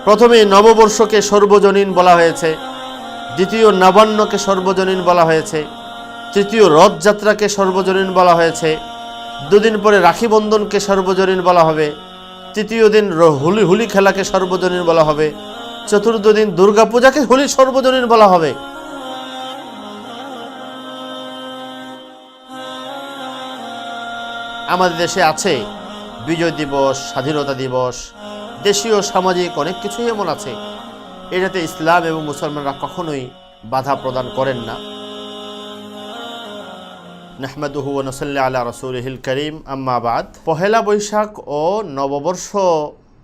প্রথমে নববর্ষকে সর্বজনীন বলা হয়েছে, দ্বিতীয় নবান্নকে সর্বজনীন বলা হয়েছে, তৃতীয় রথযাত্রাকে সর্বজনীন বলা হয়েছে, দুদিন পরে রাখি বন্ধনকে সর্বজনীন বলা হবে, তৃতীয় দিন হোলি খেলাকে সর্বজনীন বলা হবে, চতুর্থ দিন দুর্গাপূজাকে হোলি সর্বজনীন বলা হবে। আমাদের দেশে আছে বিজয় দিবস, স্বাধীনতা দিবস, দেশীয় সামাজিক অনেক কিছুই এমন আছে, এটাতে ইসলাম এবং মুসলমানরা কখনোই বাধা প্রদান করেন না। নাহমাদুহু ওয়া নুসাল্লি আলা রাসূলিহিল কারীম, আম্মা বাদ। পহেলা বৈশাখ ও নববর্ষ,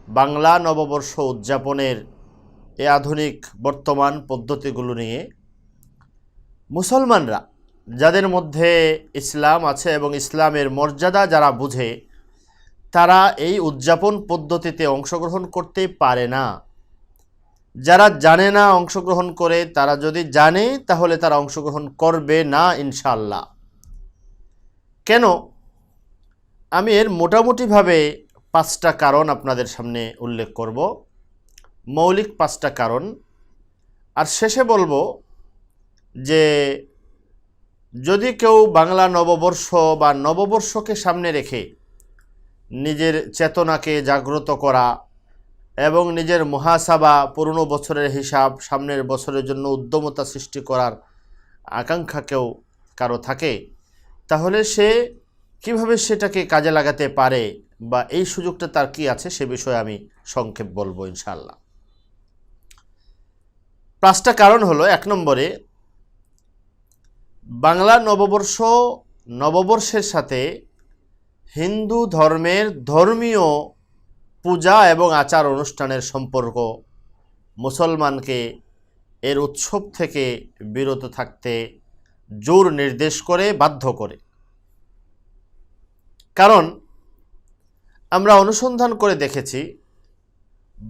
বাংলা নববর্ষ উদযাপনের এই আধুনিক বর্তমান পদ্ধতিগুলো নিয়ে মুসলমানরা, যাদের মধ্যে ইসলাম আছে এবং ইসলামের মর্যাদা যারা বুঝে, তারা এই উদযাপন পদ্ধতিতে অংশগ্রহণ করতে পারে না। যারা জানে না অংশগ্রহণ করে, তারা যদি জানে তাহলে তারা অংশগ্রহণ করবে না ইনশাআল্লাহ। কেন? আমি এর মোটামুটিভাবে 5টা কারণ আপনাদের সামনে উল্লেখ করব, মৌলিক 5টা কারণ। আর শেষে বলবো যে যদি কেউ বাংলা নববর্ষ বা নববর্ষকে সামনে রেখে নিজের চেতনাকে জাগ্রত করা এবং নিজের মুহাসাবা, পুরনো বছরের হিসাব, সামনের বছরের জন্য উদ্যমতা সৃষ্টি করার আকাঙ্ক্ষা কেউ কারো থাকে, তাহলে সে কিভাবে সেটাকে কাজে লাগাতে পারে বা এই সুযোগটা তার কি আছে সে বিষয়ে আমি সংক্ষেপ বলবো ইনশাআল্লাহ। 5টা কারণ হলো, 1 নম্বরে, বাংলা নববর্ষ, নববর্ষের সাথে হিন্দু ধর্মের ধর্মীয় পূজা এবং আচার অনুষ্ঠানের সম্পর্ক মুসলমানকে এর উৎসব থেকে বিরত থাকতে জোর নির্দেশ করে, বাধ্য করে। কারণ আমরা অনুসন্ধান করে দেখেছি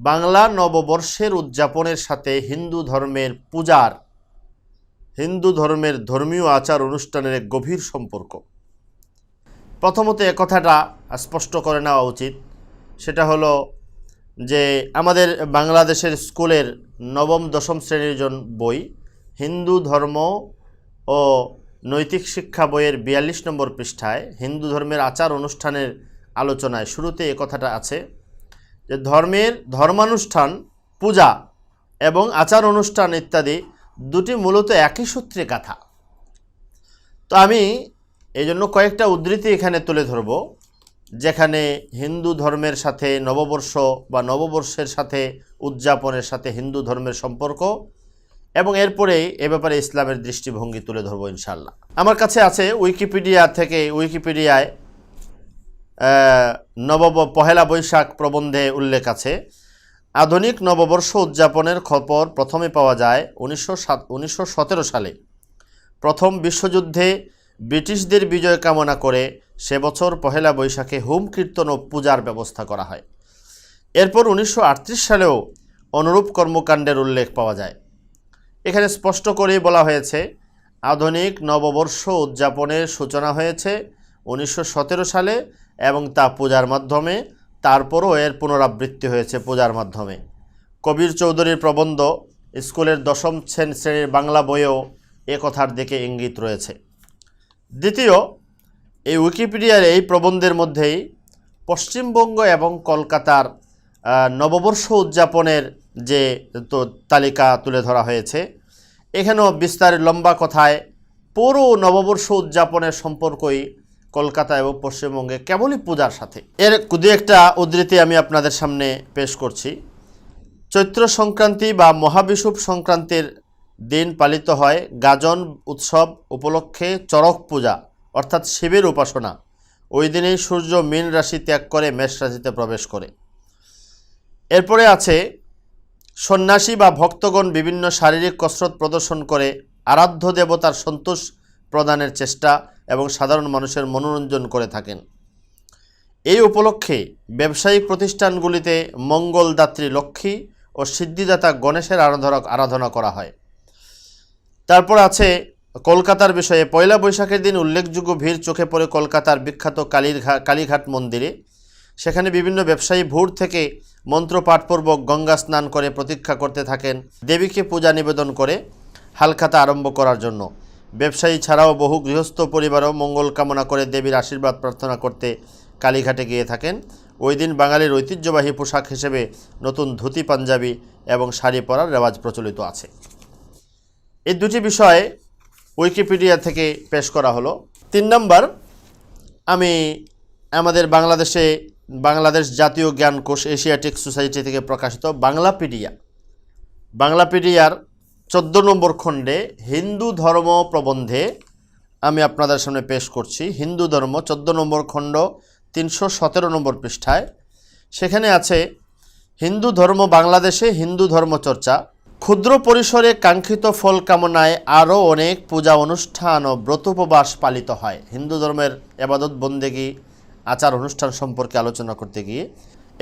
বাংলা নববর্ষের উদযাপনের সাথে হিন্দু ধর্মের পূজার, হিন্দু ধর্মের ধর্মীয় আচার অনুষ্ঠানের এক গভীর সম্পর্ক। প্রথমত এ কথাটা স্পষ্ট করে নেওয়া উচিত, সেটা হলো যে আমাদের বাংলাদেশের স্কুলের নবম দশম শ্রেণীর বই হিন্দু ধর্ম ও নৈতিক শিক্ষা বইয়ের 42 নম্বর পৃষ্ঠায় হিন্দু ধর্মের আচার অনুষ্ঠানের আলোচনায় শুরুতে এ কথাটা আছে যে ধর্মের ধর্মানুষ্ঠান, পূজা এবং আচার অনুষ্ঠান ইত্যাদি দুটি মূলত একই সূত্রে গাঁথা। তো আমি এই জন্য কয়েকটা উদ্ধৃতি এখানে তুলে ধরব, যেখানে হিন্দু ধর্মের সাথে নববর্ষ বা নববর্ষের সাথে উদযাপনের সাথে হিন্দু ধর্মের সম্পর্ক এবং এরপরে এ ব্যাপারে ইসলামের দৃষ্টিভঙ্গি তুলে ধরব ইনশাআল্লাহ। আমার কাছে আছে উইকিপিডিয়ায় পহেলা বৈশাখ প্রবন্ধে উল্লেখ আছে, আধুনিক নববর্ষ উদযাপনের খবর প্রথমে পাওয়া যায় 1917 সালে। প্রথম বিশ্বযুদ্ধে ব্রিটিশদের বিজয় কামনা করে সে বছর পহেলা বৈশাখে হোম কীর্তন ও পূজার ব্যবস্থা করা হয়। এরপর 1938 সালেও অনুরূপ কর্মকাণ্ডের উল্লেখ পাওয়া যায়। এখানে স্পষ্ট করেই বলা হয়েছে আধুনিক নববর্ষ উদযাপনের সূচনা হয়েছে 1917 সালে এবং তা পূজার মাধ্যমে, তারপরও এর পুনরাবৃত্তি হয়েছে পূজার মাধ্যমে। কবির চৌধুরীর প্রবন্ধ স্কুলের 10ম শ্রেণীর বাংলা বইয়েও এ কথার দিকে ইঙ্গিত রয়েছে। দ্বিতীয়, এই উইকিপিডিয়ার এই প্রবন্ধের মধ্যেই পশ্চিমবঙ্গ এবং কলকাতার নববর্ষ উদযাপনের যে তালিকা তুলে ধরা হয়েছে, এখানেও বিস্তারিত লম্বা কথায় পুরো নববর্ষ উদযাপনের সম্পর্কই কলকাতা এবং পশ্চিমবঙ্গে কেবলই পূজার সাথে। এর দু একটা উদ্ধৃতি আমি আপনাদের সামনে পেশ করছি। চৈত্র সংক্রান্তি বা মহাবিষুব সংক্রান্তির দিন পালিত হয় গাজন উৎসব উপলক্ষে চড়ক পূজা, অর্থাৎ শিবের উপাসনা। ওই দিনেই সূর্য মীন রাশি ত্যাগ করে মেষ রাশিতে প্রবেশ করে। এরপরে আছে সন্ন্যাসী বা ভক্তগণ বিভিন্ন শারীরিক কসরত প্রদর্শন করে আরাধ্য দেবতার সন্তোষ প্রদানের চেষ্টা এবং সাধারণ মানুষের মনোরঞ্জন করে থাকেন। এই উপলক্ষে ব্যবসায়িক প্রতিষ্ঠানগুলিতে মঙ্গলদাত্রী লক্ষ্মী ও সিদ্ধিদাতা গণেশের আরাধনা করা হয়। তারপর আছে কলকাতার বিষয়ে পয়লা বৈশাখের দিন উল্লেখযোগ্য ভিড় চোখে পড়ে কলকাতার বিখ্যাত কালীঘাট মন্দিরে। সেখানে বিভিন্ন ব্যবসায়ী ভোর থেকে মন্ত্রপাঠপূর্বক গঙ্গা স্নান করে প্রতীক্ষা করতে থাকেন দেবীকে পূজা নিবেদন করে হালখাতা আরম্ভ করার জন্য। ব্যবসায়ী ছাড়াও বহু গৃহস্থ পরিবারও মঙ্গল কামনা করে দেবীর আশীর্বাদ প্রার্থনা করতে কালীঘাটে গিয়ে থাকেন। ওই দিন বাঙালির ঐতিহ্যবাহী পোশাক হিসেবে নতুন ধুতি পাঞ্জাবি এবং শাড়ি পরার রেওয়াজ প্রচলিত আছে। এই দুটি বিষয়ে উইকিপিডিয়া থেকে পেশ করা হলো। 3 নম্বর, আমি আমাদের বাংলাদেশ জাতীয় জ্ঞানকোষ এশিয়াটিক সোসাইটি থেকে প্রকাশিত বাংলাপিডিয়ার 14 নম্বর খণ্ডে হিন্দু ধর্ম প্রবন্ধে আমি আপনাদের সামনে পেশ করছি। হিন্দু ধর্ম 14 নম্বর খণ্ড 317 নম্বর পৃষ্ঠায় সেখানে আছে হিন্দু ধর্ম বাংলাদেশে হিন্দু ধর্ম চর্চা। ক্ষুদ্র পরিসরে কাঙ্ক্ষিত ফল কামনায় আরও অনেক পূজা অনুষ্ঠান ও ব্রতোপবাস পালিত হয়। হিন্দু ধর্মের ইবাদত বন্দেগী আচার অনুষ্ঠান সম্পর্কে আলোচনা করতে গিয়ে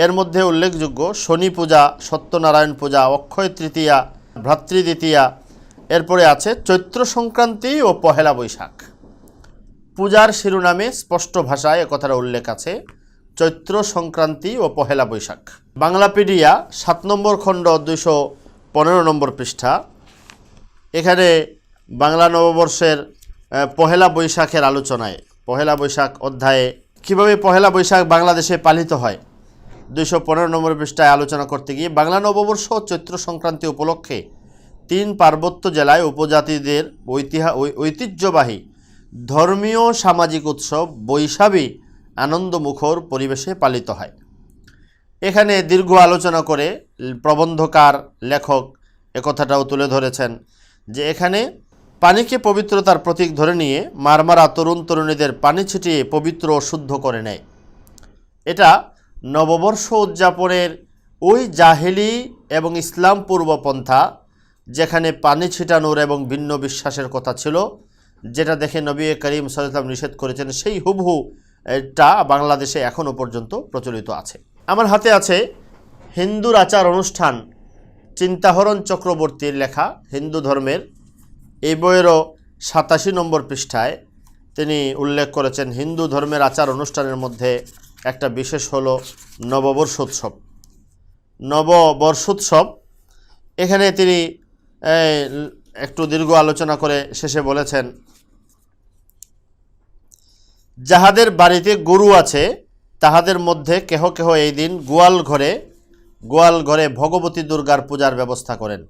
এর মধ্যে উল্লেখযোগ্য শনি পূজা, সত্যনারায়ণ পূজা, অক্ষয় তৃতীয়া, ভ্রাতৃদ্বিতীয়া, এরপরে আছে চৈত্র সংক্রান্তি ও পহেলা বৈশাখ। পূজার শিরোনামে স্পষ্ট ভাষায় একথার উল্লেখ আছে, চৈত্র সংক্রান্তি ও পহেলা বৈশাখ। বাংলাপিডিয়া 7 নম্বর খণ্ড 215 নম্বর পৃষ্ঠা, এখানে বাংলা নববর্ষের পহেলা বৈশাখের আলোচনায় পহেলা বৈশাখ অধ্যায়ে কীভাবে পহেলা বৈশাখ বাংলাদেশে পালিত হয় 215 নম্বর পৃষ্ঠায় আলোচনা করতে গিয়ে বাংলা নববর্ষ চৈত্র সংক্রান্তি উপলক্ষে 3 পার্বত্য জেলায় উপজাতিদের ঐতিহ্যবাহী ধর্মীয় সামাজিক উৎসব বৈশাখী আনন্দমুখর পরিবেশে পালিত হয়। এখানে দীর্ঘ আলোচনা করে প্রবন্ধকার লেখক একথাটাও তুলে ধরেছেন যে এখানে পানিকে পবিত্রতার প্রতীক ধরে নিয়ে মারমারা তরুণ তরুণীদের পানি ছিটিয়ে পবিত্র ও শুদ্ধ করে নেয়। এটা নববর্ষ উদযাপনের ওই জাহেলি এবং ইসলাম পূর্বপন্থা যেখানে পানি ছিটানোর এবং ভিন্ন বিশ্বাসের কথা ছিল, যেটা দেখে নবী করিম সাল্লাল্লাহু আলাইহি ওয়াসাল্লাম নিষেধ করেছেন, সেই হুবহু এটা বাংলাদেশে এখনও পর্যন্ত প্রচলিত আছে। আমার হাতে আছে হিন্দুর আচার অনুষ্ঠান চিন্তাহরণ চক্রবর্তীর লেখা হিন্দু ধর্মের। এই বইয়েরও 87 নম্বর পৃষ্ঠায় তিনি উল্লেখ করেছেন হিন্দু ধর্মের আচার অনুষ্ঠানের মধ্যে একটা বিশেষ হলো নববর্ষোৎসব। এখানে তিনি একটু দীর্ঘ আলোচনা করে শেষে বলেছেন, যাহাদের বাড়িতে গরু আছে তাহাদের মধ্যে কেহ কেহ এই দিন গোয়াল ঘরে ভগবতী দুর্গার পূজার ব্যবস্থা করেন।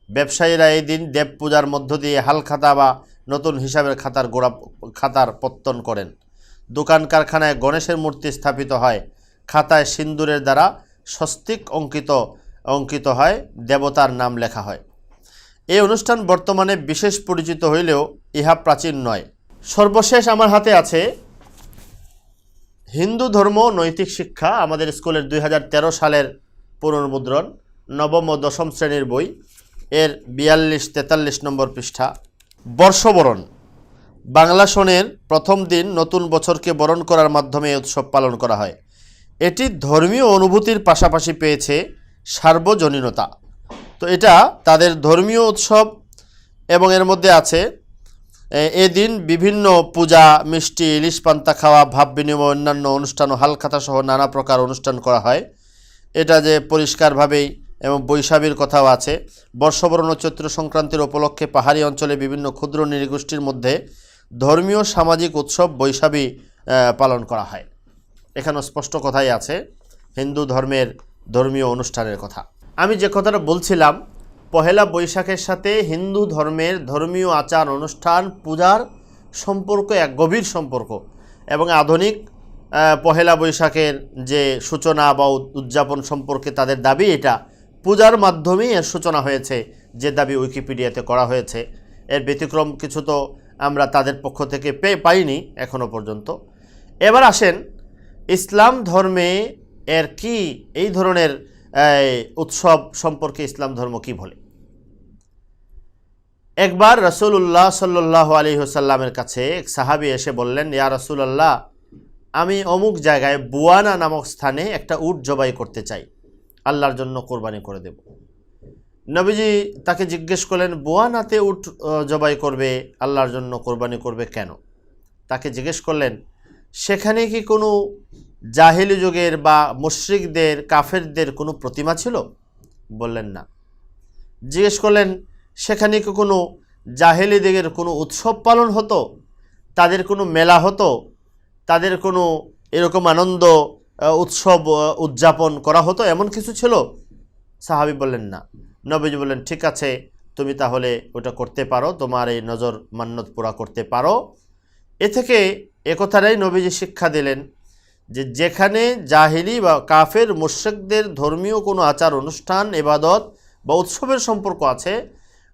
ব্যবসায়ীরা এই দিন দেব পূজার মধ্য দিয়ে হালখাতা বা নতুন হিসাবের খাতার পত্তন করেন। দোকান কারখানায় গণেশের মূর্তি স্থাপিত হয়। খাতায় সিন্দুরের দ্বারা স্বস্তিক অঙ্কিত হয়, দেবতার নাম লেখা হয়। এই অনুষ্ঠান বর্তমানে বিশেষ পরিচিত হইলেও ইহা প্রাচীন নয়। সর্বশেষ আমার হাতে আছে হিন্দু ধর্ম নৈতিক শিক্ষা, আমাদের স্কুলের 2013 সালের পুনর্মুদ্রণ, নবম ও দশম শ্রেণীর বই, এর 42-43 নম্বর পৃষ্ঠা। বর্ষবরণ বাংলা সনের প্রথম দিন নতুন বছরকে বরণ করার মাধ্যমে এই উৎসব পালন করা হয়। এটি ধর্মীয় অনুভূতির পাশাপাশি পেয়েছে সার্বজনীনতা। তো এটা তাদের ধর্মীয় উৎসব এবং এর মধ্যে আছে এদিন বিভিন্ন পূজা, মিষ্টি, ইলিশ পান্তা খাওয়া, ভাব বিনিময়, অন্যান্য অনুষ্ঠান ও হালখাতা সহ নানা প্রকার অনুষ্ঠান করা হয়। এটা যে পরিষ্কারভাবেই এবং বৈশাখীর কথাও আছে। বর্ষবরণ ও চৈত্র সংক্রান্তির উপলক্ষে পাহাড়ি অঞ্চলে বিভিন্ন ক্ষুদ্র নৃগোষ্ঠীর মধ্যে ধর্মীয় সামাজিক উৎসব বৈশাখী পালন করা হয়। এখানে স্পষ্ট কথাই আছে হিন্দু ধর্মের ধর্মীয় অনুষ্ঠানের কথা। আমি যে কথাটা বলছিলাম, পহেলা বৈশাখের সাথে হিন্দু ধর্মের ধর্মীয় আচার অনুষ্ঠান পূজার সম্পর্ক এক গভীর সম্পর্ক, এবং আধুনিক পহেলা বৈশাখের যে সূচনা বা উদযাপন সম্পর্কে তাদের দাবি এটা পূজার মাধ্যমেই এর সূচনা হয়েছে, যে দাবি উইকিপিডিয়াতে করা হয়েছে। এর ব্যতিক্রম কিছু তো আমরা তাদের পক্ষ থেকে পাইনি এখনো পর্যন্ত। এবার আসেন ইসলাম ধর্মে এর কি এই ধরনের উৎসব সম্পর্কে ইসলাম ধর্ম কি বলে। একবার রাসূলুল্লাহ সাল্লাল্লাহু আলাইহি ওয়াসাল্লামের কাছে এক সাহাবী এসে বললেন, ইয়া রাসূলুল্লাহ, আমি অমুক জায়গায় বুয়ানা নামক স্থানে একটা উট জবাই করতে চাই, আল্লাহর জন্য কোরবানি করে দেব। নবীজি তাকে জিজ্ঞেস করলেন, বুয়ানাতে উট জবাই করবে, আল্লাহর জন্য কোরবানি করবে কেন? তাকে জিজ্ঞেস করলেন, সেখানে কি কোনো জাহিলি যুগের বা মুশরিকদের কাফেরদের কোনো প্রতিমা ছিল? বললেন না। জিজ্ঞেস করলেন সেখানে কি কোনো জাহিলি যুগের কোনো উৎসব পালন হতো, তাদের কোনো মেলা হতো, তাদের কোনো এরকম আনন্দ উৎসব উদযাপন করা হতো, এমন কিছু ছিল? সাহাবী বললেন না। নবীজি বললেন ঠিক আছে, তুমি তাহলে ওটা করতে পারো, তোমার এই নজর মান্নত পুরা করতে পারো। এ থেকে একথাটাই নবীজি শিক্ষা দিলেন যে যেখানে জাহিলি বা কাফের মুশরিকদের ধর্মীয় কোনো আচার অনুষ্ঠান ইবাদত বা উৎসবের সম্পর্ক আছে,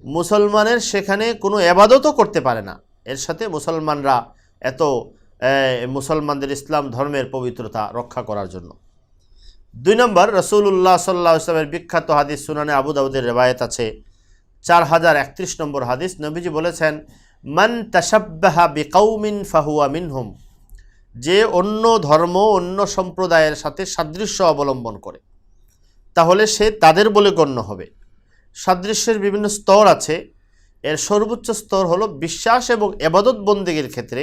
মুসলমানের সেখানে কোনো ইবাদতও করতে পারে না। এর সাথে মুসলমানরা এত মুসলমানদের ইসলাম ধর্মের পবিত্রতা রক্ষা করার জন্য। 2 নম্বর, রাসূলুল্লাহ সাল্লাল্লাহু আলাইহি ওয়াসাল্লামের বিখ্যাত হাদিস সুনানে আবু দাউদের রিওয়ায়াত আছে 4031 নম্বর হাদিস। নবীজি বলেছেন, মান তাশাব্বাহা বিকাউমিন ফাহুয়া মিনহুম, যে অন্য ধর্ম অন্য সম্প্রদায়ের সাথে সাদৃশ্য অবলম্বন করে তাহলে সে তাদের বলে গণ্য হবে। সাদৃশ্যের বিভিন্ন স্তর আছে। এর সর্বোচ্চ স্তর হলো বিশ্বাস এবং ইবাদত বন্দেগীর ক্ষেত্রে,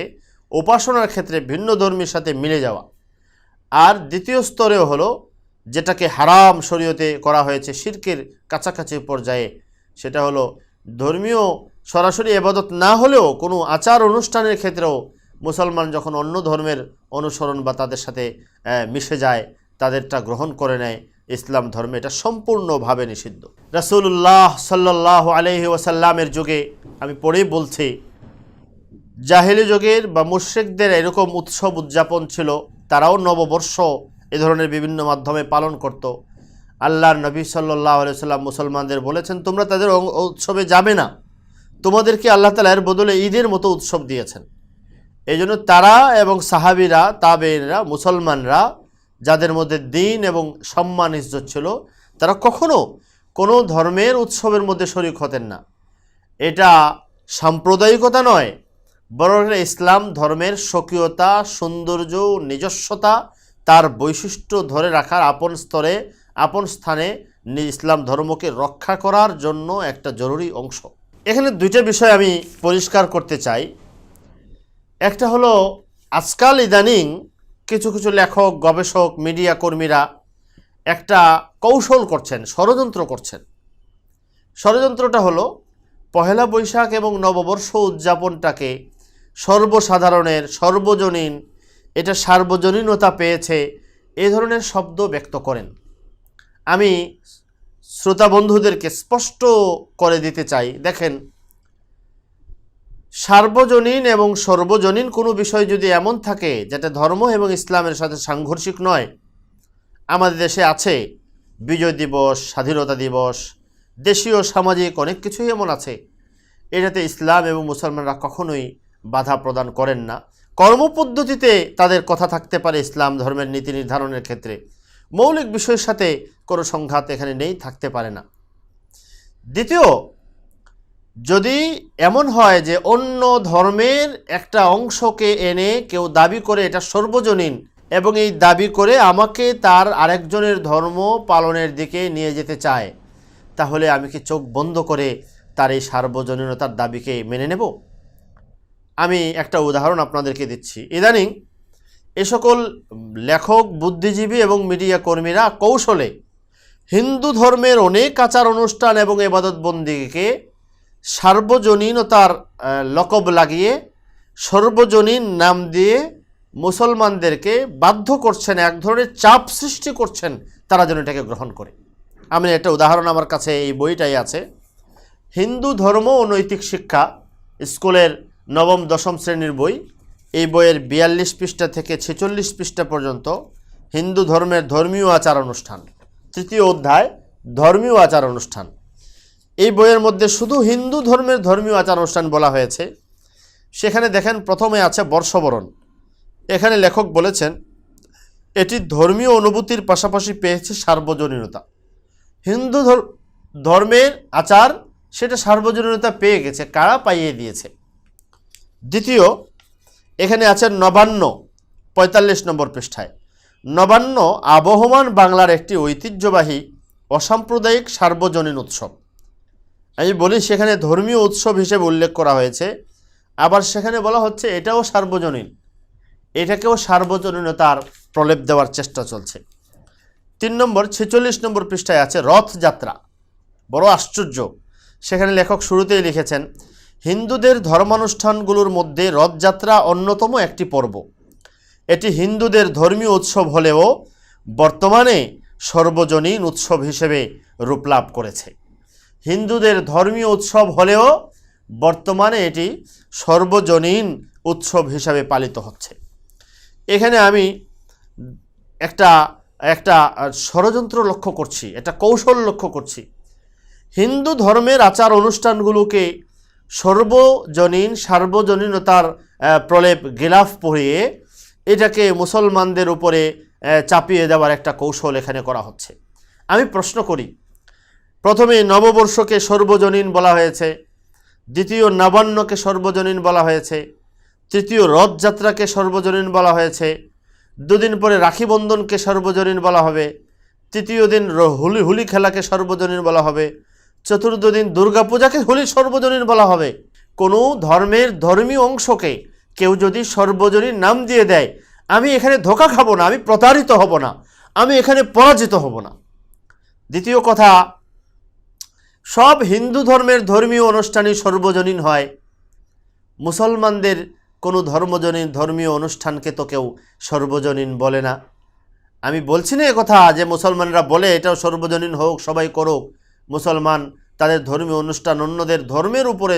উপাসনার ক্ষেত্রে ভিন্ন ধর্মের সাথে মিলে যাওয়া। আর দ্বিতীয় স্তরেও হলো যেটাকে হারাম শরীয়তে করা হয়েছে শিরকের কাছাকাছি পর্যায়ে, সেটা হলো ধর্মীয় সরাসরি ইবাদত না হলেও কোনো আচার অনুষ্ঠানের ক্ষেত্রেও মুসলমান যখন অন্য ধর্মের অনুসরণ বা তাদের সাথে মিশে যায়, তাদেরটা গ্রহণ করে নেয়, ইসলাম ধর্মে এটা সম্পূর্ণভাবে নিষিদ্ধ। রাসূলুল্লাহ সাল্লাল্লাহু আলাইহি ওয়াসাল্লামের যুগে, আমি পরেই বলছি, জাহেলি যুগের বা মুশরিকদের এরকম উৎসব উদযাপন ছিল, তারাও নববর্ষ এ ধরনের বিভিন্ন মাধ্যমে পালন করত। আল্লাহর নবী সাল্লাল্লাহু আলাইহি ওয়াসাল্লাম মুসলমানদের বলেছেন তোমরা তাদের উৎসবে যাবে না, তোমাদেরকে আল্লাহ তাআলা এর বদলে ঈদের মতো উৎসব দিয়েছেন। এই জন্য তারা এবং সাহাবীরা তাবেঈনরা মুসলমানরা যাদের মধ্যে দ্বীন এবং সম্মান ইজ্জত ছিল, তারা কখনো কোনো ধর্মের উৎসবের মধ্যে শরীক হতেন না। এটা সাম্প্রদায়িকতা নয়, বরং ইসলাম ধর্মের স্বকীয়তা, সৌন্দর্য, নিজস্বতা, তার বৈশিষ্ট্য ধরে রাখার আপন স্তরে আপন স্থানে ইসলাম ধর্মকে রক্ষা করার জন্য একটা জরুরি অংশ। এখানে দুইটা বিষয় আমি পরিষ্কার করতে চাই। একটা হলো আজকাল ইদানিং কিছু কিছু লেখক, গবেষক, মিডিয়া কর্মীরা একটা কৌশল করছেন, ষড়যন্ত্র করছেন। ষড়যন্ত্রটা হলো পহেলা বৈশাখ এবং নববর্ষ উদযাপনটাকে সর্বসাধারণের, সর্বজনীন, এটা সার্বজনীনতা পেয়েছে, এই ধরনের শব্দ ব্যক্ত করেন। আমি শ্রোতা বন্ধুদেরকে স্পষ্ট করে দিতে চাই, দেখেন, সার্বজনীন এবং সর্বজনীন কোনো বিষয় যদি এমন থাকে যেটা ধর্ম এবং ইসলামের সাথে সাংঘর্ষিক নয়, আমাদের দেশে আছে বিজয় দিবস, স্বাধীনতা দিবস, দেশীয় সামাজিক অনেক কিছুই এমন আছে, এটাতে ইসলাম এবং মুসলমানরা কখনোই বাধা প্রদান করেন না। কর্মপদ্ধতিতে তাদের কথা থাকতে পারে ইসলাম ধর্মের নীতি নির্ধারণের ক্ষেত্রে, মৌলিক বিষয়ের সাথে কোনো সংঘাত এখানে নেই, থাকতে পারে না। দ্বিতীয়, যদি এমন হয় যে অন্য ধর্মের একটা অংশকে এনে কেউ দাবি করে এটা সর্বজনীন এবং এই দাবি করে আমাকে তার আরেকজনের ধর্ম পালনের দিকে নিয়ে যেতে চায়, তাহলে আমি কি চোখ বন্ধ করে তার এই সার্বজনীনতার দাবিকে মেনে নেব? আমি একটা উদাহরণ আপনাদেরকে দিচ্ছি। ইদানিং এ সকল লেখক, বুদ্ধিজীবী এবং মিডিয়া কর্মীরা কৌশলে হিন্দু ধর্মের অনেক আচার অনুষ্ঠান এবং ইবাদত বন্দেগীকে সার্বজনীনতার লকব লাগিয়ে সর্বজনীন নাম দিয়ে মুসলমানদেরকে বাধ্য করছেন, এক ধরনের চাপ সৃষ্টি করছেন তারা যেন এটাকে গ্রহণ করে। আমি একটা উদাহরণ, আমার কাছে এই বইটাই আছে, হিন্দু ধর্ম ও নৈতিক শিক্ষা, স্কুলের নবম দশম শ্রেণীর বই। এই বইয়ের 42 পৃষ্ঠা থেকে 46 পৃষ্ঠা পর্যন্ত হিন্দু ধর্মের ধর্মীয় আচার অনুষ্ঠান, 3য় অধ্যায় ধর্মীয় আচার অনুষ্ঠান। এই বইয়ের মধ্যে শুধু হিন্দু ধর্মের ধর্মীয় আচার অনুষ্ঠান বলা হয়েছে। সেখানে দেখেন প্রথমে আছে বর্ষবরণ। এখানে লেখক বলেছেন এটি ধর্মীয় অনুভূতির পাশাপাশি পেয়েছে সার্বজনীনতা। হিন্দু ধর্মের আচার সেটা সার্বজনীনতা পেয়ে গেছে, কারা পাইয়ে দিয়েছে। দ্বিতীয়, এখানে আছে নবান্ন, 45 নম্বর পৃষ্ঠায়। নবান্ন আবহমান বাংলার একটি ঐতিহ্যবাহী অসাম্প্রদায়িক সার্বজনীন উৎসব। আমি বলি সেখানে ধর্মীয় উৎসব হিসেবে উল্লেখ করা হয়েছে, আবার সেখানে বলা হচ্ছে এটাও সার্বজনীন, এটাকেও সার্বজনীনতার প্রলেপ দেওয়ার চেষ্টা চলছে। 3 নম্বর 46 নম্বর পৃষ্ঠায় আছে রথযাত্রা। বড় আশ্চর্য, সেখানে লেখক শুরুতেই লিখেছেন, হিন্দুদের ধর্মানুষ্ঠানগুলোর মধ্যে রথযাত্রা অন্যতম একটি পর্ব। এটি হিন্দুদের ধর্মীয় উৎসব হলেও বর্তমানে সর্বজনীন উৎসব হিসেবে রূপ লাভ করেছে। হিন্দুদের ধর্মীয় উৎসব হলেও বর্তমানে এটি সর্বজনীন উৎসব হিসাবে পালিত হচ্ছে। এখানে আমি একটা ষড়যন্ত্র লক্ষ্য করছি, একটা কৌশল লক্ষ্য করছি। হিন্দু ধর্মের আচার অনুষ্ঠানগুলোকে সার্বজনীনতার প্রলেপ গিলাফ পরিয়ে এটাকে মুসলমানদের উপরে চাপিয়ে দেওয়ার একটা কৌশল এখানে করা হচ্ছে। আমি প্রশ্ন করি, প্রথমে নববর্ষকে সর্বজনীন বলা হয়েছে, দ্বিতীয় নবান্নকে সর্বজনীন বলা হয়েছে, তৃতীয় রথযাত্রাকে সর্বজনীন বলা হয়েছে, দুদিন পরে রাখি বন্ধনকে সর্বজনীন বলা হবে, তৃতীয় দিন হোলি খেলাকে সর্বজনীন বলা হবে, চতুর্থ দিন দুর্গাপূজাকে হোলি সর্বজনীন বলা হবে। কোনো ধর্মের ধর্মীয় অংশকে কেউ যদি সর্বজনীন নাম দিয়ে দেয়, আমি এখানে ধোঁকা খাবো না, আমি প্রতারিত হব না, আমি এখানে পরাজিত হব না। দ্বিতীয় কথা, সব হিন্দু ধর্মের ধর্মীয় অনুষ্ঠানই সর্বজনীন হয়, মুসলমানদের কোনো ধর্মীয় অনুষ্ঠানকে তো কেউ সর্বজনীন বলে না। আমি বলছি না কথা যে মুসলমানরা বলে এটাও সর্বজনীন হোক, সবাই করুক। মুসলমান তাদের ধর্মীয় অনুষ্ঠান অন্যদের ধর্মের উপরে,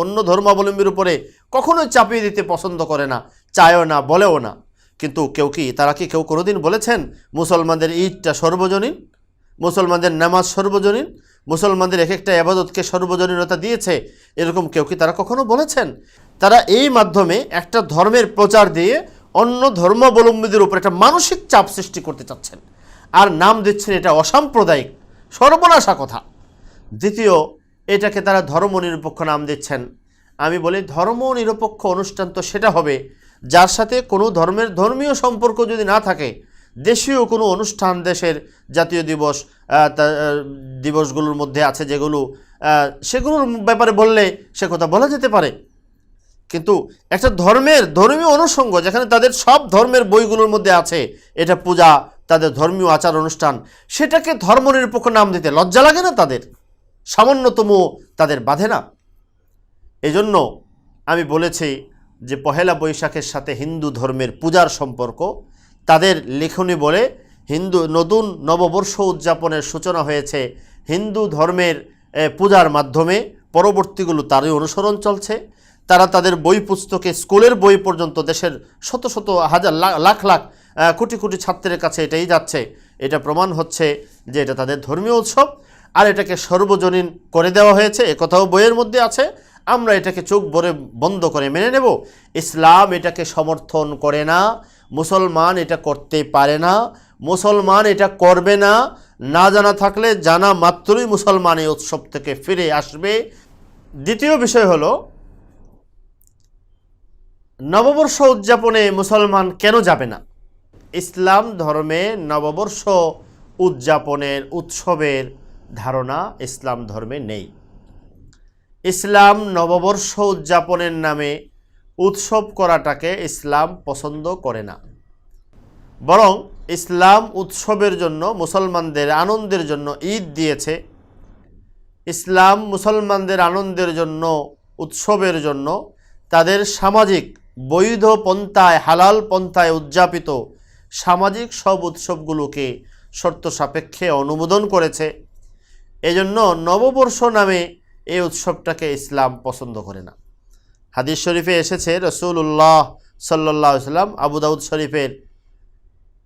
অন্য ধর্মাবলম্বীর উপরে কখনোই চাপিয়ে দিতে পছন্দ করে না, চায়ও না, বলেও না। কিন্তু তারা কি কেউ কোনোদিন বলেছেন মুসলমানদের ঈদটা সর্বজনীন, মুসলমানদের নামাজ সর্বজনীন, মুসলমানদের এক একটা ইবাদতকে সর্বজনীনতা দিয়েছে? এরকম তারা কখনো বলেছেন? তারা এই মাধ্যমে একটা ধর্মের প্রচার দিয়ে অন্য ধর্মাবলম্বীদের উপর একটা মানসিক চাপ সৃষ্টি করতে চাচ্ছেন, আর নাম দিচ্ছেন এটা অসাম্প্রদায়িক, সর্বনাশা কথা। দ্বিতীয়, এটাকে তারা ধর্মনিরপেক্ষ নাম দিচ্ছেন। আমি বলি, ধর্মনিরপেক্ষ অনুষ্ঠান তো সেটা হবে যার সাথে কোনো ধর্মের ধর্মীয় সম্পর্ক যদি না থাকে, দেশীয় কোনো অনুষ্ঠান, দেশের জাতীয় দিবসগুলোর মধ্যে আছে যেগুলো, সেগুলোর ব্যাপারে বললে সে কথা বলা যেতে পারে। কিন্তু একটা ধর্মীয় অনুষঙ্গ যেখানে তাদের সব ধর্মের বইগুলোর মধ্যে আছে এটা পূজা, তাদের ধর্মীয় আচার অনুষ্ঠান, সেটাকে ধর্মনিরপেক্ষ নাম দিতে লজ্জা লাগে না তাদের? সামান্যতম তাদের বাধে না? এজন্য আমি বলেছি যে পহেলা বৈশাখের সাথে হিন্দু ধর্মের পূজার সম্পর্ক। তাদের লেখনী বলে নতুন নববর্ষ উদযাপনের সূচনা হয়েছে হিন্দু ধর্মের পূজার মাধ্যমে, পরবর্তীগুলো তারই অনুসরণ চলছে। তারা তাদের বই পুস্তকে, স্কুলের বই পর্যন্ত দেশের শত শত হাজার লাখ লাখ কোটি কোটি ছাত্রের কাছে এটাই যাচ্ছে। এটা প্রমাণ হচ্ছে যে এটা তাদের ধর্মীয় উৎসব, আর এটাকে সর্বজনীন করে দেওয়া হয়েছে, একথাও বইয়ের মধ্যে আছে। আমরা এটাকে চোখ বন্ধ করে মেনে নেব? ইসলাম এটাকে সমর্থন করে না, মুসলমান এটা করতে পারে না, মুসলমান এটা করবে না। না জানা থাকলে জানা মাত্রই মুসলমান এই উৎসব থেকে ফিরে আসবে। দ্বিতীয় বিষয় হলো, নববর্ষ উদযাপনে মুসলমান কেন যাবে না? ইসলাম ধর্মে নববর্ষ উদযাপনের উৎসবের ধারণা ইসলাম ধর্মে নেই। ইসলাম নববর্ষ উদযাপনের নামে উৎসব করাটাকে ইসলাম পছন্দ করে না। বরং ইসলাম উৎসবের জন্য, মুসলমানদের আনন্দের জন্য ঈদ দিয়েছে। ইসলাম মুসলমানদের আনন্দের জন্য, উৎসবের জন্য তাদের সামাজিক বৈধ পন্থায়, হালাল পন্থায় উদযাপিত সামাজিক সব উৎসবগুলোকে শর্ত সাপেক্ষে অনুমোদন করেছে। এজন্য নববর্ষ নামে এই উৎসবটাকে ইসলাম পছন্দ করে না। হাদিস শরীফে এসেছে, রাসূলুল্লাহ সাল্লাল্লাহু আলাইহি ওয়াসাল্লাম, আবু দাউদ শরীফের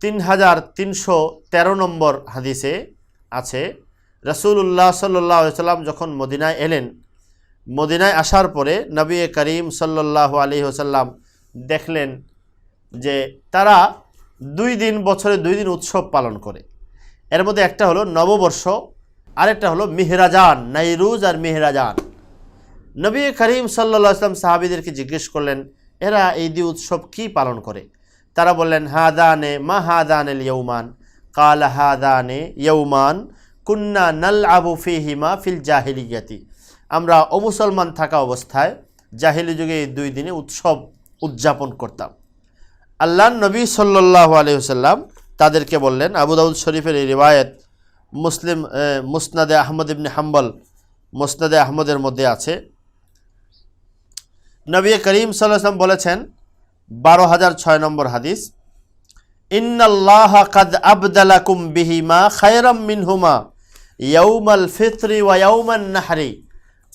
3313 নম্বর হাদিসে আছে, রাসূলুল্লাহ সাল্লাল্লাহু আলাইহি ওয়াসাল্লাম যখন মদিনায় এলেন, মদিনায় আসার পরে নবী করিম সাল্লাল্লাহু আলাইহি ওয়াসাল্লাম দেখলেন যে তারা বছরে 2 দিন উৎসব পালন করে। এর মধ্যে একটা হলো নববর্ষ, আরেকটা হলো মেহরাজান, নাইরুজ আর মেহরাজান। নবী করিম সাল্লাল্লাহু আলাইহি ওয়াসাল্লাম সাহাবীদেরকে জিজ্ঞেস করলেন, এরা এই 2 উৎসব কি পালন করে? তারা বললেন, হাদানে মা হাদানিল ইয়াউমান, কালা হাদানে ইয়াউমান কুন্না নালআবু ফীহিমা ফিল জাহিলিয়াতি। আমরা অমুসলমান থাকা অবস্থায় জাহিলি যুগে এই 2 দিনে উৎসব উদযাপন করতাম। আল্লাহর নবী সাল্লাল্লাহু আলাইহি ওয়াসাল্লাম তাদেরকে বললেন, আবু দাউদ শরীফের এই রিওয়ায়াত, মুসলিম মুসনাদে আহমদ ইবনে হাম্বল মুসনাদে আহমদের মধ্যে আছে। নবী করিম সাল্লাল্লাহু আলাইহি ওয়াসাল্লাম বলেছেন, 12006 নম্বর হাদিস, ইন্নাল্লাহা কাদ আবদালাকুম বিহিমা খায়রাম মিনহুমা ইয়াউমাল ফিত্রি ওয়া ইয়াউমান নাহরি।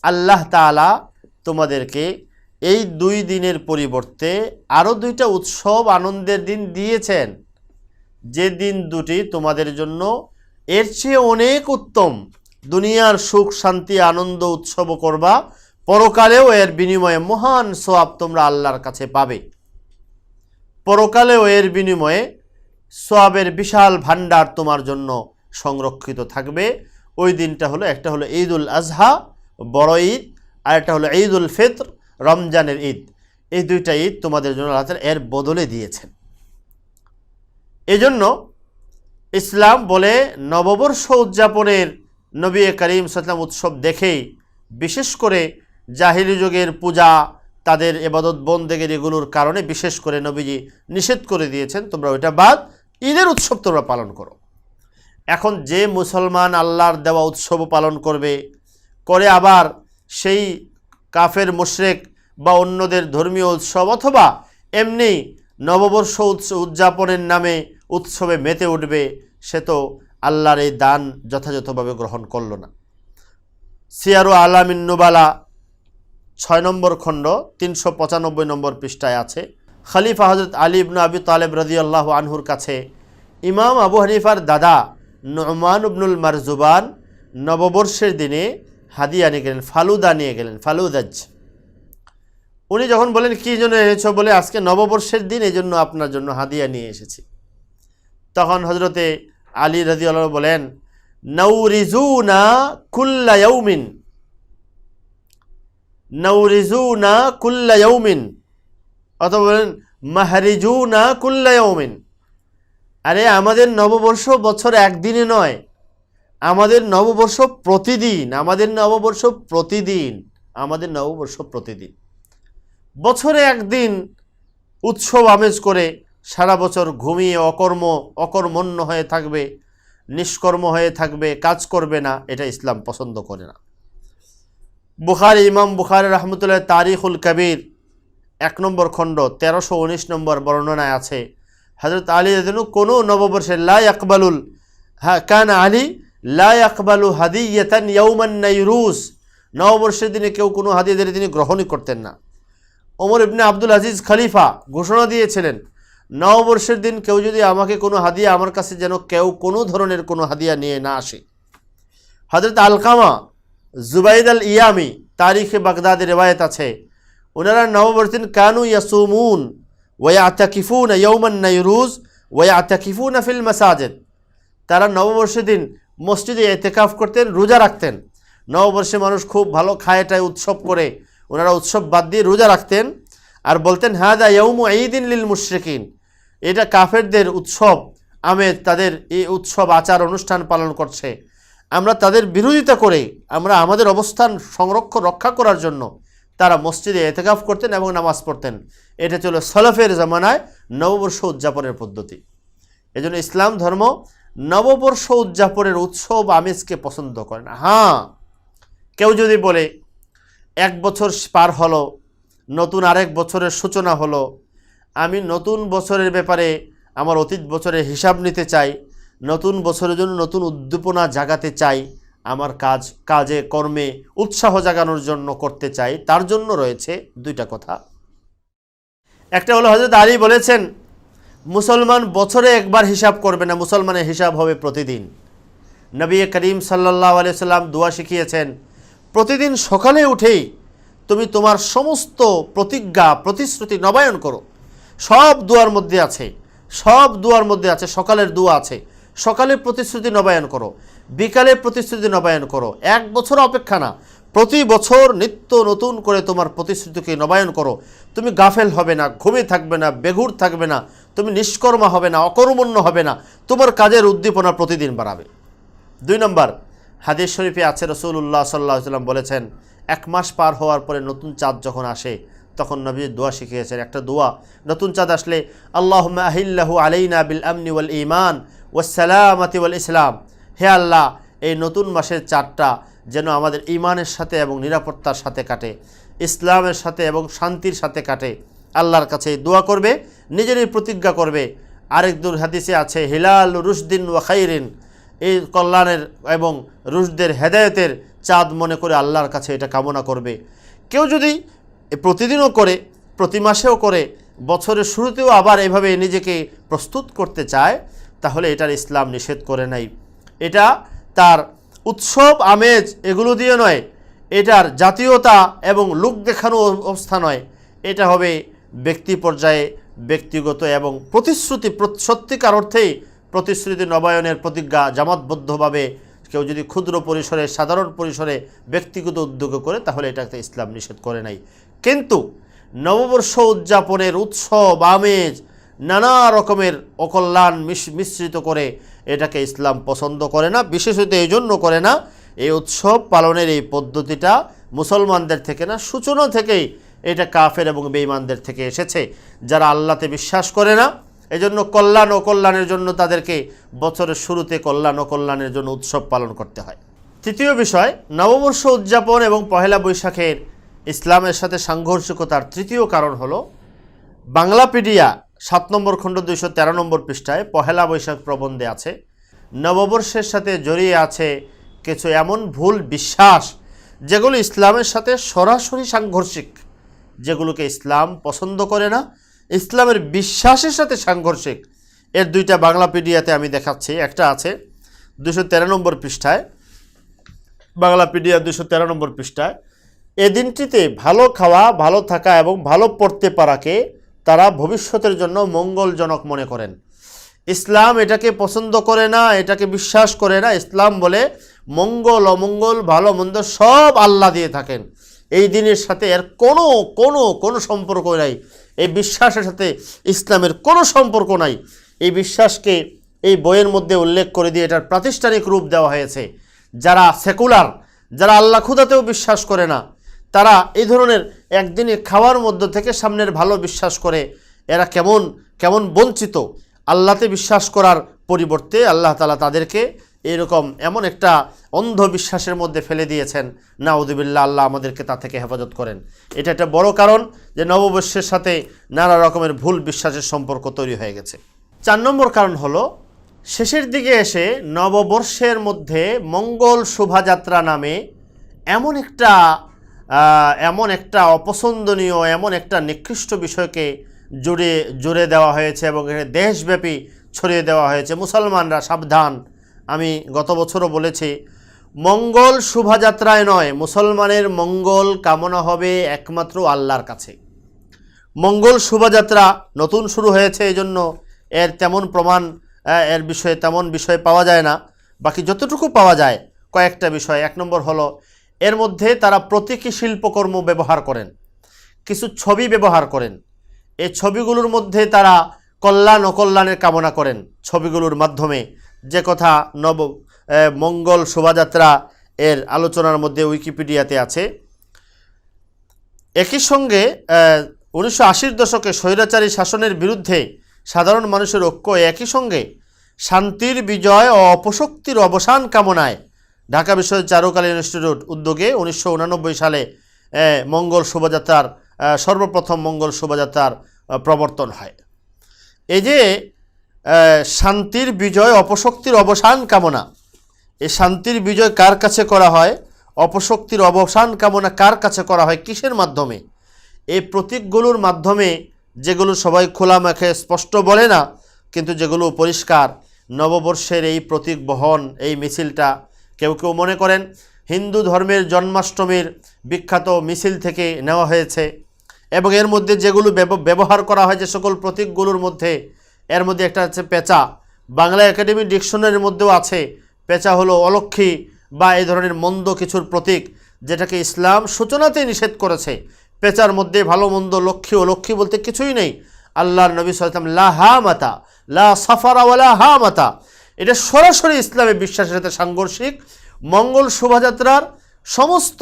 আল্লাহ তাআলা তোমাদেরকে এই 2 দিনের পরিবর্তে আরও 2টা উৎসব আনন্দের দিন দিয়েছেন, যে দিন দুটি তোমাদের জন্য এর চেয়ে অনেক উত্তম। দুনিয়ার সুখ শান্তি আনন্দ উৎসব করবা, পরকালেও এর বিনিময়ে মহান সওয়াব তোমরা আল্লাহর কাছে পাবে। পরকালেও এর বিনিময়ে সওয়াবের বিশাল ভান্ডার তোমার জন্য সংরক্ষিত থাকবে। ওই দিনটা হলো, একটা হলো ঈদুল আজহা বড় ঈদ, আর একটা হলো ঈদুল ফিত্র রমজানের ঈদ। এই 2টা ঈদ তোমাদের জন্য আল্লাহ তাআলা এর বদলে দিয়েছেন। এজন্য ইসলাম বলে নববর্ষ উদযাপনের নবী করিম সাল্লাল্লাহু আলাইহি ওয়াসাল্লাম উৎসব দেখেই, বিশেষ করে জাহিলি যুগের পূজা, তাদের ইবাদত বন্দেগীর এগুলোর কারণে বিশেষ করে নবীজি নিষেধ করে দিয়েছেন, তোমরা ওইটা বাদ, ঈদের উৎসব তোমরা পালন করো। এখন যে মুসলমান আল্লাহর দেওয়া উৎসব পালন করবে, করে আবার সেই কাফের মুশরিক বা অন্যদের ধর্মীয় উৎসব অথবা এমনি নববর্ষ উদযাপনের নামে উৎসবে মেতে উঠবে, সে তো আল্লাহর এই দান যথাযথভাবে গ্রহণ করল না। সিয়ারু আলামিন নুবালা 6 নম্বর খণ্ড 395 নম্বর পৃষ্ঠায় আছে, খলিফা হযরত আলী ইবনে আবি তালেব রাদিয়াল্লাহু আনহুর কাছে ইমাম আবু হানিফার দাদা নু'মান ইবনুল মারজুবান নববর্ষের দিনে হাদিয়া নিয়ে গেলেন, ফালুদা নিয়ে গেলেন, ফালুদাজ। উনি যখন বলেন কী জন্য এনেছো, বলে আজকে নববর্ষের দিন, এই জন্য আপনার জন্য হাদিয়া নিয়ে এসেছি। তখন হজরতে আলী রাদিয়াল্লাহু বলেন, নাউরিজুনা কুল্লা ইয়াউমিন, নাউরিজুনা কুল্লা ইয়াউমিন, অথবা বলেন মাহরিজুনা কুল্লা ইয়াউমিন। আরে আমাদের নববর্ষ বছর একদিনে নয়, আমাদের নববর্ষ প্রতিদিন, আমাদের নববর্ষ প্রতিদিন, আমাদের নববর্ষ প্রতিদিন। বছরে একদিন উৎসব আমেজ করে সারা বছর ঘুমিয়ে অকর্মণ্য হয়ে থাকবে, নিষ্কর্ম হয়ে থাকবে, কাজ করবে না, এটা ইসলাম পছন্দ করে না। বুখারী, ইমাম বুখারী রাহমাতুল্লাহ তারিখুল কবির 1 নম্বর খণ্ড 1319 নম্বর বর্ণনায় আছে, হযরত আলী রাদিয়াল্লাহু কোনো নববর্ষে লা ইয়াকবালুল কানা আলী লা ইয়াকবালু হাদিয়াতান ইয়াউমান নাইরুজ, নববর্ষের দিনে কেউ কোনো হাদিয়া দিলে তিনি গ্রহণই করতেন না। ওমর ইবনে আব্দুল আজিজ খলিফা ঘোষণা দিয়েছিলেন, নববর্ষের দিন কেউ যদি আমাকে কোনো হাদিয়া, আমার কাছে যেন কেউ কোনো ধরনের কোনো হাদিয়া নিয়ে না আসে। হযরত আলকামা জুবাইদ আল ইয়ামি তারিখে বাগদাদে রেওয়ায়েত আছে, ওনারা নববর্ষের দিন কানু ইয়াসুমুন ওয়া ইয়াতাকিফুনা ইয়াউমান নাইরুজ ওয়া ইয়াতাকিফুনা ফিল মাসাজিদ, তারা নববর্ষের দিন মসজিদে ইতিকাফ করতেন, রোজা রাখতেন। নববর্ষে মানুষ খুব ভালো খায়টায় উৎসব করে, ওনারা উৎসব বাদ দিয়ে রোজা রাখতেন আর বলতেন, হাদা ইয়াউমু ঈদিন লিল মুশরিকিন, এটা কাফেরদের উৎসব আমেজ, তাদের এই উৎসব আচার অনুষ্ঠান পালন করছে, আমরা তাদের বিরোধিতা করে আমরা আমাদের অবস্থান রক্ষা করার জন্য তারা মসজিদে ইতিকাফ করতেন এবং নামাজ পড়তেন। এটা ছিল সলফের জামানায় নববর্ষ উদযাপনের পদ্ধতি। এজন্য ইসলাম ধর্ম নববর্ষ উদযাপনের উৎসব আমেজকে পছন্দ করে না। হ্যাঁ, কেউ যদি বলে 1 বছর পার হলো, নতুন আরেক বছরের সূচনা হলো, আমি নতুন বছরের ব্যাপারে আমার অতীত বছরের হিসাব নিতে চাই, নতুন বছরের জন্য নতুন উদ্দীপনা জাগাতে চাই, আমার কাজে কর্মে উৎসাহ জাগানোর জন্য করতে চাই, তার জন্য রয়েছে 2টা কথা। একটা হলো হযরত আলী বলেছেন, মুসলমান বছরে একবার হিসাব করবে না, মুসলমানের হিসাব হবে প্রতিদিন। নবী করিম সাল্লাল্লাহু আলাইহি সাল্লাম দোয়া শিখিয়েছেন, প্রতিদিন সকালে উঠেই তুমি তোমার সমস্ত প্রতিজ্ঞা প্রতিশ্রুতি নবায়ন করো। সব দুয়ার মধ্যে আছে, সব দুয়ার মধ্যে আছে, সকালের দোয়া আছে, সকালে প্রতিশ্রুতি নবায়ন করো, বিকালে প্রতিশ্রুতি নবায়ন করো। 1 বছর অপেক্ষা না, প্রতি বছর নিত্য নতুন করে তোমার প্রতিশ্রুতিকে নবায়ন করো। তুমি গাফেল হবে না, ঘুমিয়ে থাকবে না, বেঘুর থাকবে না, তুমি নিষ্কর্মা হবে না, অকর্মণ্য হবে না, তোমার কাজের উদ্দীপনা প্রতিদিন বাড়াবে। 2 নম্বর, হাদিস শরীফে আছে রাসূলুল্লাহ সাল্লাল্লাহু আলাইহি ওয়াসাল্লাম বলেছেন, 1 মাস পার হওয়ার পরে নতুন চাঁদ যখন আসে তখন নবী দোয়া শিখিয়েছেন, একটা দোয়া নতুন চাঁদ আসলে, আল্লাহুম্মা আহিল্লাহু আলাইনা বিল আমনি ওয়াল ঈমান ওয়াস সালামাতি ওয়াল ইসলাম, হে আল্লাহ এই নতুন মাসের চাঁদটা যেন আমাদের ঈমানের সাথে এবং নিরাপত্তার সাথে কাটে, ইসলামের সাথে এবং শান্তির সাথে কাটে। আল্লাহর কাছে দোয়া করবে, নিজেরই প্রতিজ্ঞা করবে। আরেক দূর হাদিসে আছে, হিলাল রুশদিন ওয়া খাইরিন, এই কল্যাণের এবং রুশদের হেদায়েতের চাঁদ মনে করে আল্লাহর কাছে এটা কামনা করবে। কেউ যদি প্রতিদিনও করে, প্রতি মাসেও করে, বছরের শুরুতেও আবার এভাবে নিজেকে প্রস্তুত করতে চায়, তাহলে এটার ইসলাম নিষেধ করে নাই। এটা তার উৎসব আমেজ এগুলো দিয়ে নয়, এটার জাতীয়তা এবং লোক দেখানো অবস্থা নয়, এটা হবে ব্যক্তি পর্যায়ে ব্যক্তিগত এবং প্রতিশ্রুতি, সত্যিকার অর্থেই প্রতিশ্রুতি নবায়নের প্রতিজ্ঞা জামাতবদ্ধভাবে কেউ যদি ক্ষুদ্র পরিসরে, সাধারণ পরিসরে, ব্যক্তিগত উদ্যোগে করে, তাহলে এটাকে ইসলাম নিষেধ করে নাই। কিন্তু নববর্ষ উদযাপনের উৎসব আমেজ নানা রকমের অকল্যাণ মিশ্রিত করে এটাকে ইসলাম পছন্দ করে না। বিশেষত এই জন্য করে না, এই উৎসব পালনের এই পদ্ধতিটা মুসলমানদের থেকে না, সূচনা থেকেই এটা কাফের এবং বেঈমানদের থেকে এসেছে, যারা আল্লাহতে বিশ্বাস করে না। এজন্য কল্যাণ ও কল্যাণের জন্য তাদেরকে বছরের শুরুতে কল্যাণ ও কল্যাণের জন্য উৎসব পালন করতে হয়। তৃতীয় বিষয়, নববর্ষ উদযাপন এবং পহেলা বৈশাখের ইসলামের সাথে সাংঘর্ষিকতার তৃতীয় কারণ হলো, বাংলাপিডিয়া 7 নম্বর খণ্ড 213 নম্বর পৃষ্ঠায় পহেলা বৈশাখ প্রবন্ধে আছে, নববর্ষের সাথে জড়িয়ে আছে কিছু এমন ভুল বিশ্বাস যেগুলো ইসলামের সাথে সরাসরি সাংঘর্ষিক, যেগুলোকে ইসলাম পছন্দ করে না, ইসলামের বিশ্বাসের সাথে সাংঘর্ষিক। এর দুইটা বাংলাপিডিয়াতে আমি দেখাচ্ছি। একটা আছে 213 নম্বর পৃষ্ঠায়, বাংলাপিডিয়া 213 নম্বর পৃষ্ঠায়, এ দিনটিতে ভালো খাওয়া, ভালো থাকা এবং ভালো পড়তে পারাকে তারা ভবিষ্যতের জন্য মঙ্গলজনক মনে করেন। ইসলাম এটাকে পছন্দ করে না, এটাকে বিশ্বাস করে না। ইসলাম বলে মঙ্গল অমঙ্গল ভালো মন্দ সব আল্লাহ দিয়ে থাকেন, এই দিনের সাথে এর কোনো সম্পর্ক নাই। এই বিশ্বাসের সাথে ইসলামের কোনো সম্পর্ক নাই। এই বিশ্বাসকে এই বইয়ের মধ্যে উল্লেখ করে দিয়ে এটার প্রাতিষ্ঠানিক রূপ দেওয়া হয়েছে। যারা সেকুলার, যারা আল্লাহ খুদাতেও বিশ্বাস করে না, তারা এই ধরনের একদিনে খাওয়ার মধ্য থেকে সামনের ভালো বিশ্বাস করে, এরা কেমন বঞ্চিত। আল্লাহতে বিশ্বাস করার পরিবর্তে আল্লাহ তাআলা তাদেরকে এরকম এমন একটা অন্ধবিশ্বাসের মধ্যে ফেলে দিয়েছেন। নাউযুবিল্লাহ, আল্লাহ আমাদেরকে তা থেকে হেফাজত করেন। এটা একটা বড় কারণ যে নববর্ষের সাথে নানা রকমের ভুল বিশ্বাসের সম্পর্ক তৈরি হয়ে গেছে। 4 নম্বর কারণ হলো, শেষের দিকে এসে নববর্ষের মধ্যে মঙ্গল শোভাযাত্রা নামে এমন একটা অপছন্দনীয়, এমন একটা নিকৃষ্ট বিষয়কে জুড়ে দেওয়া হয়েছে এবং দেশব্যাপী ছড়িয়ে দেওয়া হয়েছে। মুসলমানরা সাবধান। আমি গত বছরও বলেছি, মঙ্গল শোভাযাত্রায় নয়, মুসলমানের মঙ্গল কামনা হবে একমাত্র আল্লাহর কাছে। মঙ্গল শোভাযাত্রা নতুন শুরু হয়েছে, এই জন্য এর তেমন প্রমাণ, এর বিষয়ে তেমন বিষয় পাওয়া যায় না। বাকি যতটুকু পাওয়া যায় কয়েকটা বিষয়। 1 নম্বর হলো, এর মধ্যে তারা প্রতীকী শিল্পকর্ম ব্যবহার করেন, কিছু ছবি ব্যবহার করেন। এই ছবিগুলোর মধ্যে তারা কল্যাণ অকল্যাণের কামনা করেন ছবিগুলোর মাধ্যমে, যে কথা মঙ্গল শোভাযাত্রা এর আলোচনার মধ্যে উইকিপিডিয়াতে আছে। একই সঙ্গে 1980-র দশকে স্বৈরাচারী শাসনের বিরুদ্ধে সাধারণ মানুষের ঐক্য, একই সঙ্গে শান্তির বিজয় ও অপশক্তির অবসান কামনায় ঢাকা বিশ্ববিদ্যালয় চারুকলা ইনস্টিটিউট উদ্যোগে 1989 সালে মঙ্গল শোভাযাত্রার সর্বপ্রথম মঙ্গল শোভাযাত্রার প্রবর্তন হয়। এই যে শান্তির বিজয়, অপশক্তির অবসান কামনা, এই শান্তির বিজয় কার কাছে করা হয়, অপশক্তির অবসান কামনা কার কাছে করা হয়, কিসের মাধ্যমে? এই প্রতীকগুলোর মাধ্যমে, যেগুলো সবাই খোলামেখে স্পষ্ট বলে না, কিন্তু যেগুলো পরিষ্কার। নববর্ষের এই প্রতীক বহন, এই মিছিলটা কেউ মনে করেন হিন্দু ধর্মের জন্মাষ্টমীর বিখ্যাত মিছিল থেকে নেওয়া হয়েছে, এবং এর মধ্যে যেগুলো ব্যবহার করা হয়, যে সকল প্রতীকগুলোর মধ্যে, এর মধ্যে একটা আছে পেঁচা। বাংলা একাডেমি ডিকশনারির মধ্যেও আছে। পেঁচা হলো অলক্ষী বা এই ধরনের মন্দ কিছুর প্রতীক, যেটাকে ইসলাম সূচনাতেই নিষেধ করেছে। পেঁচার মধ্যে ভালো মন্দ, লক্ষ্মী ও লক্ষ্মী বলতে কিছুই নেই। আল্লাহর নবী সাল্লাল্লাহু আলাইহি ওয়াসাল্লাম লা হামাতা লা সাফারা ওয়ালা হামাতা, এটা সরাসরি ইসলামের বিশ্বাসের সাথে সাংঘর্ষিক। মঙ্গল শোভাযাত্রার সমস্ত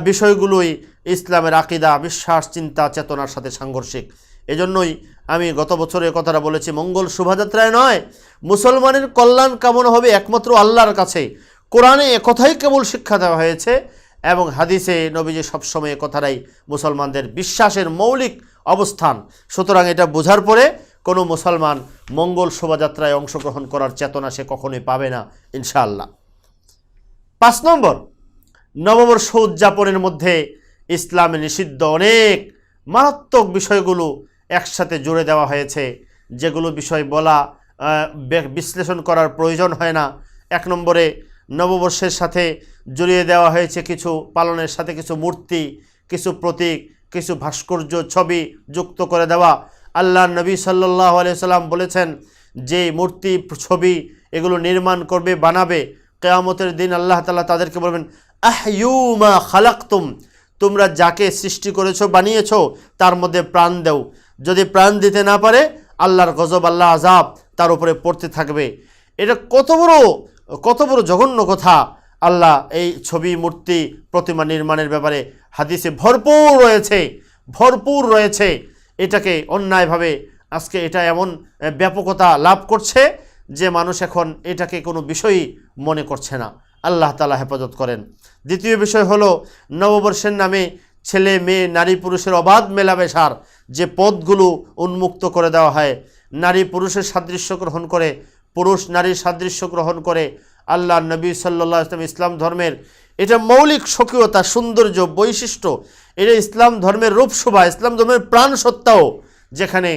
বিষয়গুলোই ইসলামের আকীদা, বিশ্বাস, চিন্তা, চেতনার সাথে সাংঘর্ষিক। এজন্যই আমি গত বছরের কথাটা বলেছি, মঙ্গল শোভাযাত্রায় নয়, মুসলমানের কল্যাণ কামনা হবে একমাত্র আল্লাহর কাছে। কোরআনে একথাই কেবল শিক্ষা দেওয়া হয়েছে এবং হাদিসে নবীজি সবসময় একথাটাই মুসলমানদের বিশ্বাসের মৌলিক অবস্থান। সুতরাং এটা বোঝার পরে কোনো মুসলমান মঙ্গল শোভাযাত্রায় অংশগ্রহণ করার চেতনা সে কখনোই পাবে না ইনশাআল্লাহ। 5 নম্বর, নববর্ষ উদযাপনের মধ্যে ইসলামে নিষিদ্ধ অনেক মারাত্মক বিষয়গুলো একসাথে জুড়ে দেওয়া হয়েছে, যেগুলো বিষয় বলা বিশ্লেষণ করার প্রয়োজন হয় না। 1 নম্বরে নববর্ষের সাথে জড়িয়ে দেওয়া হয়েছে কিছু পালনের সাথে কিছু মূর্তি, কিছু প্রতীক, কিছু ভাস্কর্য, ছবি যুক্ত করে দেওয়া। আল্লাহ নবী সাল্লাল্লাহু আলাইহি সাল্লাম বলেছেন, যে মূর্তি, ছবি এগুলো নির্মাণ করবে, বানাবে, কিয়ামতের দিন আল্লাহ তাআলা তাদেরকে বলবেন, আহয়ু মা খালাকতুম, তোমরা যাকে সৃষ্টি করেছো, বানিয়েছো, তার মধ্যে প্রাণ দাও। যদি প্রাণ দিতে না পারে আল্লাহর গজব, আল্লাহ আযাব তার উপরে পড়তে থাকবে। এটা কত বড় জঘন্য কথা। আল্লাহ এই ছবি, মূর্তি, প্রতিমা নির্মাণের ব্যাপারে হাদিসে ভরপুর রয়েছে। এটাকে অন্যায়ভাবে আজকে এটা এমন ব্যাপকতা লাভ করছে যে মানুষ এখন এটাকে কোনো বিষয়ই মনে করছে না। আল্লাহ তাআলা হেফাজত করেন। দ্বিতীয় বিষয় হলো, নববর্ষের নামে ছেলে মেয়ে, নারী পুরুষের অবাধ মেলামেশার যে পথগুলো উন্মুক্ত করে দেওয়া হয়, নারী পুরুষের সাদৃশ্য গ্রহণ করে, পুরুষ নারীর সাদৃশ্য গ্রহণ করে, আল্লাহ নবী সাল্লাল্লাহু আলাইহি ওয়াসাল্লাম ইসলাম ধর্মের এটা মৌলিক স্বকীয়তা, সৌন্দর্য, বৈশিষ্ট্য, এটা ইসলাম ধর্মের রূপশোভা, ইসলাম ধর্মের প্রাণ সত্তাও, যেখানে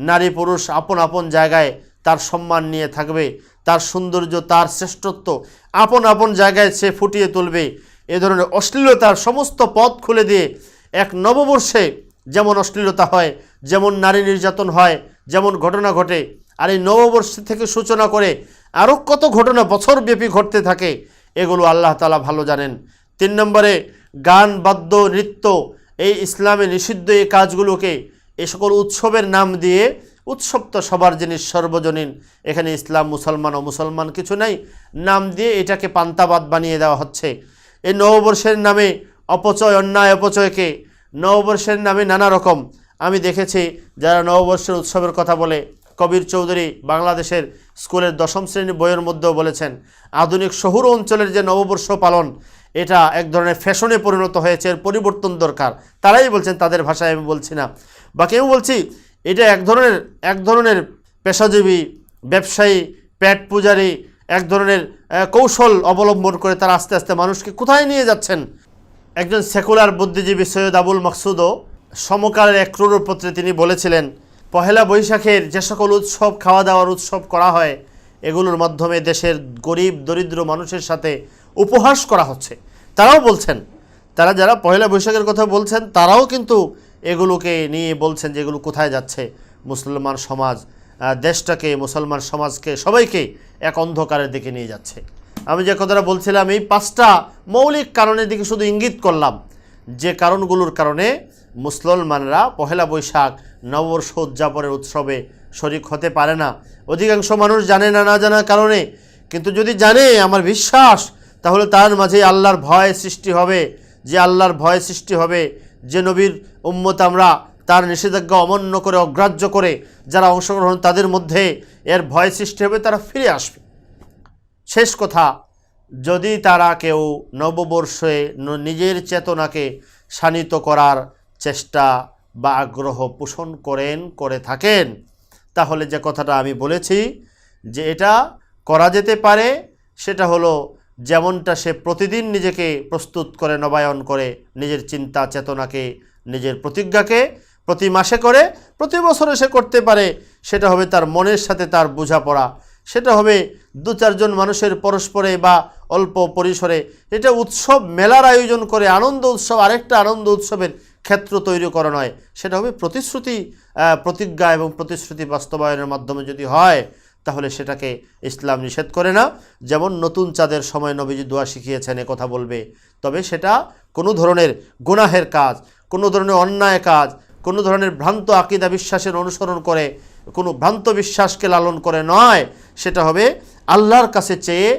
নারী পুরুষ আপন আপন জায়গায় তার সম্মান নিয়ে থাকবে, তার সৌন্দর্য, তার শ্রেষ্ঠত্ব আপন আপন জায়গায় সে ফুটিয়ে তুলবে। এ ধরনের অশ্লীলতার সমস্ত পথ খুলে দিয়ে এক নববর্ষে যেমন অশ্লীলতা হয়, যেমন নারী নির্যাতন হয়, যেমন ঘটনা ঘটে, আর এই নববর্ষ থেকে সূচনা করে আরও কত ঘটনা বছরব্যাপী ঘটতে থাকে, এগুলো আল্লাহ তাআলা ভালো জানেন। 3 নম্বরে, গান, বাদ্য, নৃত্য, এই ইসলামে নিষিদ্ধ এই কাজগুলোকে এই সকল উৎসবের নাম দিয়ে, উৎসব তো সবার জিনিস, সর্বজনীন, এখানে ইসলাম, মুসলমান ও মুসলমান কিছু নাই, নাম দিয়ে এটাকে পান্তাবাদ বানিয়ে দেওয়া হচ্ছে। এই নববর্ষের নামে অপচয়, অন্যায় অপচয়কে নববর্ষের নামে নানা রকম, আমি দেখেছি যারা নববর্ষের উৎসবের কথা বলে, কবির চৌধুরী বাংলাদেশের স্কুলের 10ম শ্রেণীর বইয়ের মধ্যেও বলেছেন, আধুনিক শহুর অঞ্চলের যে নববর্ষ পালন, এটা এক ধরনের ফ্যাশনে পরিণত হয়েছে, এর পরিবর্তন দরকার। তারাই বলছেন, তাদের ভাষায় আমি বলছি না, বাকি আমি বলছি, এটা এক ধরনের পেশাজীবী, ব্যবসায়ী, পেট পূজারী, এক ধরনের কৌশল অবলম্বন করে তারা আস্তে আস্তে মানুষকে কোথায় নিয়ে যাচ্ছেন। একজন সেকুলার বুদ্ধিজীবী সৈয়দ আবুল মাকসুদও সমকালের এক ক্রুরপত্রে তিনি বলেছিলেন, পহেলা বৈশাখের যে সকল উৎসব, খাওয়া দাওয়ার উৎসব করা হয়, এগুলোর মাধ্যমে দেশের গরিব দরিদ্র মানুষের সাথে উপহাস করা হচ্ছে। তারাও বলছেন, তারা যারা পহেলা বৈশাখের কথা বলছেন, তারাও কিন্তু এগুলোকে নিয়ে বলছেন যে এগুলো কোথায় যাচ্ছে, মুসলমান সমাজ, দেশটাকে, মুসলমান সমাজকে, সবাইকে এক অন্ধকারের দিকে নিয়ে যাচ্ছে। আমি যে কথাটা বলছিলাম, এই 5টা মৌলিক কারণের দিকে শুধু ইঙ্গিত করলাম, যে কারণগুলোর কারণে মুসলমানরা পহেলা বৈশাখ নববর্ষ উদযাপনের উৎসবে শরিক হতে পারে না। অধিকাংশ মানুষ জানে না, না জানার কারণে। কিন্তু যদি জানে, আমার বিশ্বাস, তাহলে তার মাঝে আল্লাহর ভয় সৃষ্টি হবে। যে আল্লাহর ভয় সৃষ্টি হবে, যে নবীর উম্মত আমরা, তার নিষেধাজ্ঞা অমান্য করে, অগ্রাহ্য করে যারা অংশগ্রহণ, তাদের মধ্যে এর ভয় সৃষ্টি হবে, তারা ফিরে আসবে। শেষ কথা, যদি তারা কেউ নববর্ষে নিজের চেতনাকে শানিত করার চেষ্টা বা আগ্রহ পোষণ করে থাকেন, তাহলে যে কথাটা আমি বলেছি যে এটা করা যেতে পারে, সেটা হলো যেমনটা সে প্রতিদিন নিজেকে প্রস্তুত করে, নবায়ন করে, নিজের চিন্তা চেতনাকে, নিজের প্রতিজ্ঞাকে প্রতি মাসে করে, প্রতি বছরে সে করতে পারে, সেটা হবে তার মনের সাথে তার বোঝাপড়া, সেটা হবে 2-4 জন মানুষের পরস্পরে বা অল্প পরিসরে এটা উৎসব মেলার আয়োজন করে, আনন্দ উৎসব আরেকটা আনন্দ উৎসবের ক্ষেত্র তৈরি করা নয়, সেটা হবে প্রতিশ্রুতি, প্রতিজ্ঞা এবং প্রতিশ্রুতি বাস্তবায়নের মাধ্যমে যদি হয়, তাহলে সেটাকে ইসলাম নিষেধ করে না। যেমন নতুন চাঁদের সময় নবীজি দোয়া শিখিয়েছেন, এ কথা বলবে, তবে সেটা কোনো ধরনের গুনাহের কাজ, কোনো ধরনের অন্যায় কাজ, কোনো ধরনের ভ্রান্ত আকীদা বিশ্বাসের অনুসরণ করে, কোনো ভ্রান্ত বিশ্বাসকে লালন করে নয়, সেটা হবে আল্লাহর কাছে চেয়ে,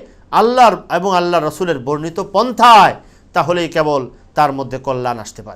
আল্লাহর এবং আল্লাহ রসুলের বর্ণিত পন্থায়, তাহলেই কেবল তার মধ্যে কল্যাণ আসতে পারে।